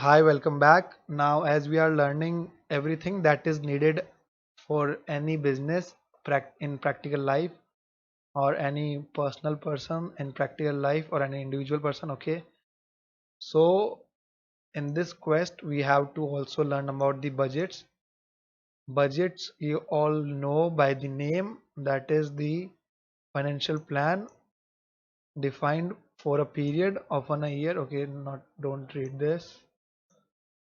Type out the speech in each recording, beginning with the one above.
Hi, welcome back. Now, as we are learning everything that is needed for any business in practical life, or any personal person in practical life, or any individual person, okay? So, in this quest, we have to also learn about the budgets. Budgets, you all know by the name, that is the financial plan defined for a period of a year. Okay, not don't read this.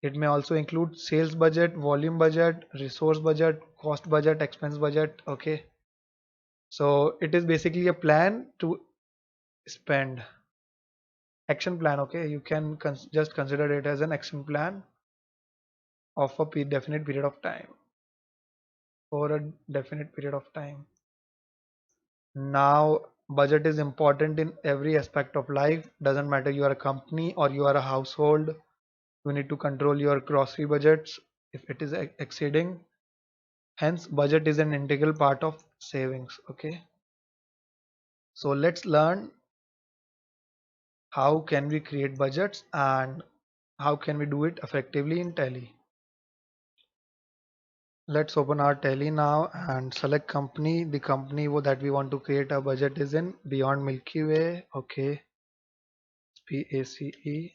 It may also include sales budget, volume budget, resource budget, cost budget, expense budget. Okay. So it is basically a plan to spend. Action plan. Okay. You can just consider it as an action plan of a definite period of time. For a definite period of time. Now, budget is important in every aspect of life. Doesn't matter you are a company or you are a household. You need to control your grocery budgets if it is exceeding. Hence, budget is an integral part of savings. Okay. So let's learn how can we create budgets and how can we do it effectively in Tally. Let's open our Tally now and select company. The company that we want to create a budget is in Beyond Milky Way. Okay. SPACE.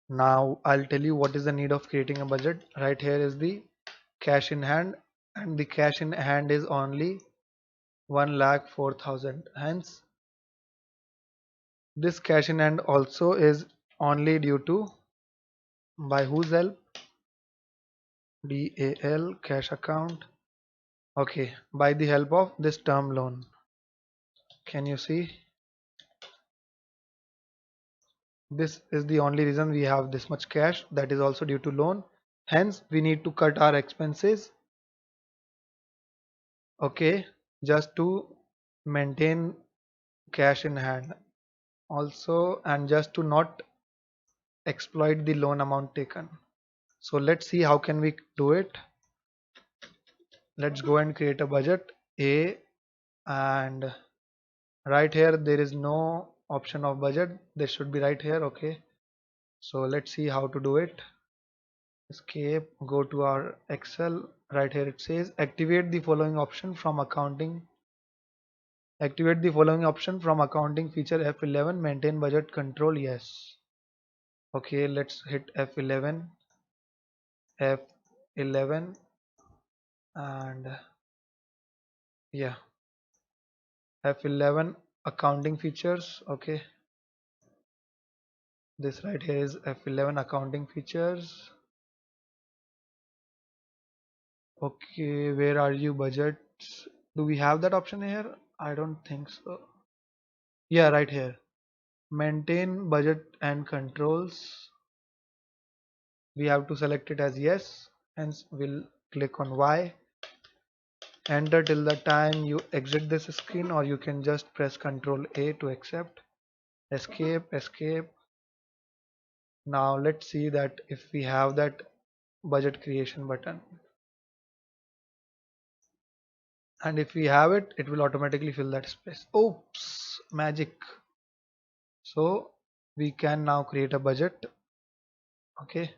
Now I'll tell you what is the need of creating a budget. Right here is the cash in hand, and the cash in hand is only 1,04,000. Hence, this cash in hand also is only due to by whose help? DAL cash account. Okay, by the help of this term loan. Can you see? This is the only reason we have this much cash, that is also due to loan. Hence, we need to cut our expenses. Okay, just to maintain cash in hand. Also, and just to not exploit the loan amount taken. So let's see how can we do it. Let's go and create a budget A, and right here there is no option of budget. This should be right here. Okay, so let's see how to do it. Escape, go to our Excel. Right here it says activate the following option from accounting. Activate the following option from accounting feature F11. Maintain budget control. Yes. Okay, let's hit F11. F11, and yeah, F11 accounting features. Okay, this right here is F11 accounting features. Okay, where are you budgets? Do we have that option here? I don't think so. Yeah, right here. Maintain budget and controls. We have to select it as yes. Hence, we'll click on Y. Enter till the time you exit this screen, or you can just press Ctrl A to accept. Escape, escape. Now let's see that if we have that budget creation button. And if we have it, it will automatically fill that space. Oops, magic. So we can now create a budget. Okay,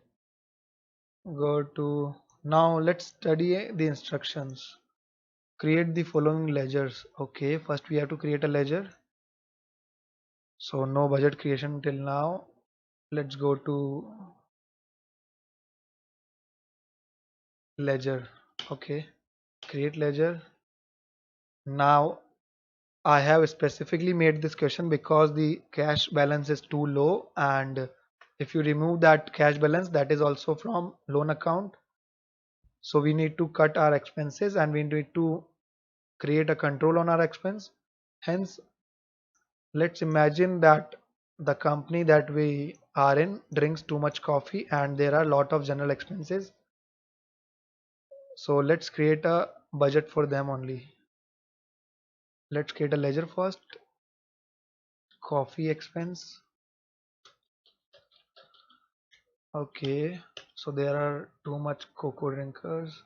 go to, now let's study the instructions. Create the following ledgers. Okay, first we have to create a ledger. So no budget creation till now. Let's go to ledger. Okay, create ledger. Now I have specifically made this question because the cash balance is too low, and if you remove that cash balance, that is also from loan account. So we need to cut our expenses and we need to create a control on our expense. Hence, let's imagine that the company that we are in drinks too much coffee and there are a lot of general expenses. So let's create a budget for them only. Let's create a ledger first. Coffee expense. Okay, so there are too much cocoa drinkers.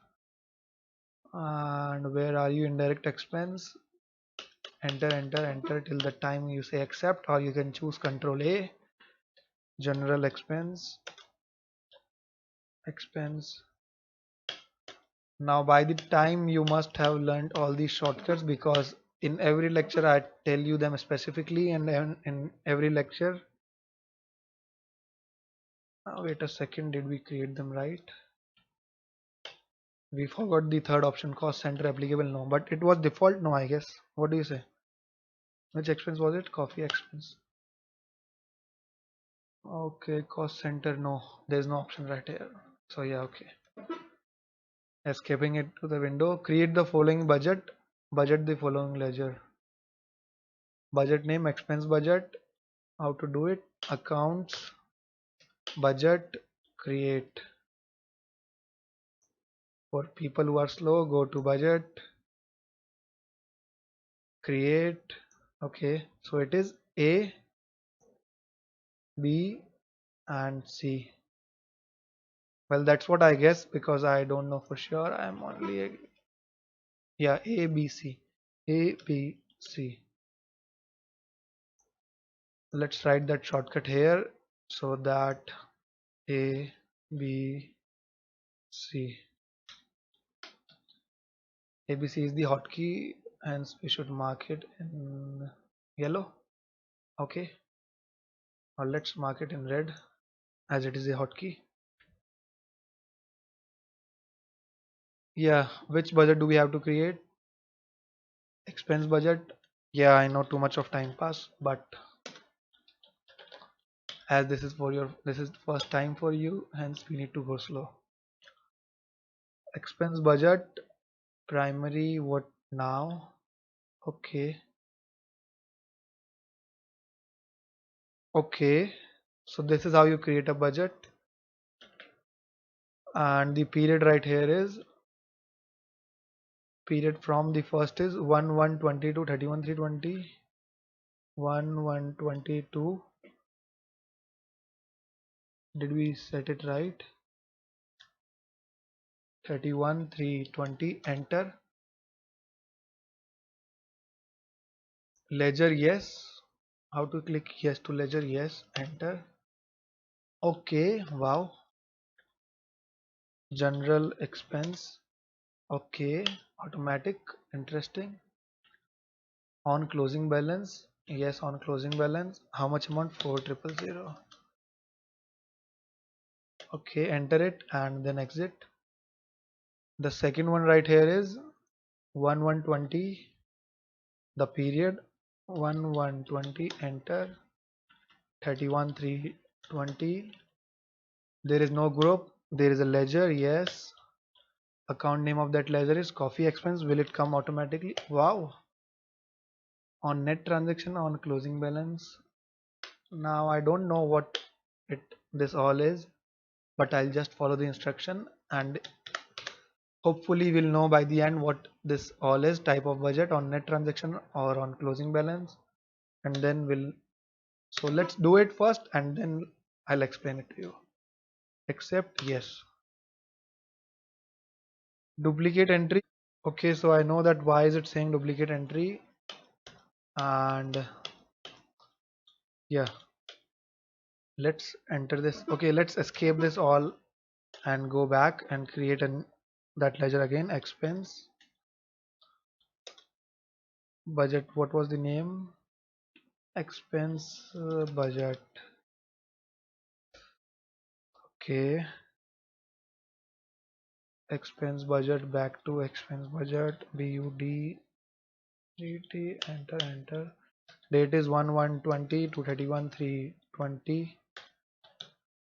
And where are you? Indirect expense. Enter, enter, enter till the time you say accept, or you can choose Control A. general expense. Now by the time you must have learned all these shortcuts, because in every lecture I tell you them specifically, and in every lecture, wait a second, did we create them right? We forgot the third option, cost center applicable, no, but it was default, no, I guess. What do you say? Which expense was it? Coffee expense. Okay, cost center, no, there's no option right here. So yeah, okay. Escaping it to the window. Create the following budget. Budget the following ledger. Budget name, expense budget. How to do it? Accounts, budget, create. For people who are slow, go to budget, create. Okay, so it is A, B, and C. Well, that's what I guess because I don't know for sure. I'm only yeah, A, B, C. A, B, C. Let's write that shortcut here so that A, B, C. ABC is the hotkey, hence we should mark it in yellow. Okay, or let's mark it in red as it is a hotkey. Yeah, which budget do we have to create? Expense budget. Yeah, I know too much of time pass, but as this is first time for you, hence we need to go slow. Expense budget, primary, what now? Okay, okay. So this is how you create a budget, and the period right here is period from the first is 1/1/20 to 31/3/20, 1/1/22. Did we set it right? 31/3/20. Enter. Ledger, yes. How to click yes to ledger? Yes. Enter. Okay. Wow. General expense. Okay. Automatic. Interesting. On closing balance. Yes. On closing balance. How much amount? 4,000. Okay. Enter it and then exit. The second one right here is 1/1/20. The period 1/1/20. Enter. 31/3/20. There is no group. There is a ledger. Yes. Account name of that ledger is coffee expense. Will it come automatically? Wow. On net transaction, on closing balance. Now I don't know what it this all is, but I'll just follow the instruction and hopefully we'll know by the end what this all is. Type of budget on net transaction or on closing balance, and then we'll so let's do it first and then I'll explain it to you. Accept, yes. Duplicate entry. Okay, so I know that why is it saying duplicate entry, and yeah, let's enter this. Okay, let's escape this all and go back and create an that ledger again. Expense budget, what was the name? Expense budget. Okay, expense budget, back to expense budget, BUD GT, enter. Date is 1/1/20 to 31/3/20.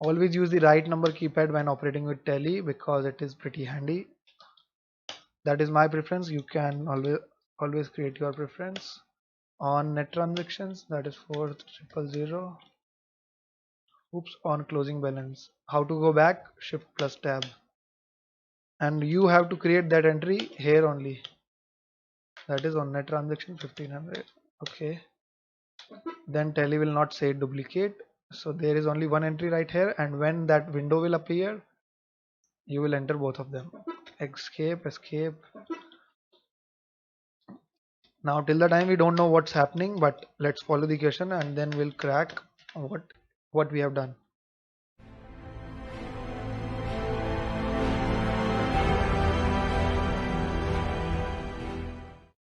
Always use the right number keypad when operating with Tally because it is pretty handy. That is my preference. You can always create your preference. On net transactions, that is 4,000. Oops, on closing balance. How to go back? Shift plus tab. And you have to create that entry here only. That is on net transaction 1500. Okay. Then Tally will not say duplicate. So there is only one entry right here, and when that window will appear, you will enter both of them. Escape. Now till the time we don't know what's happening, but let's follow the question and then we'll crack what what we have done.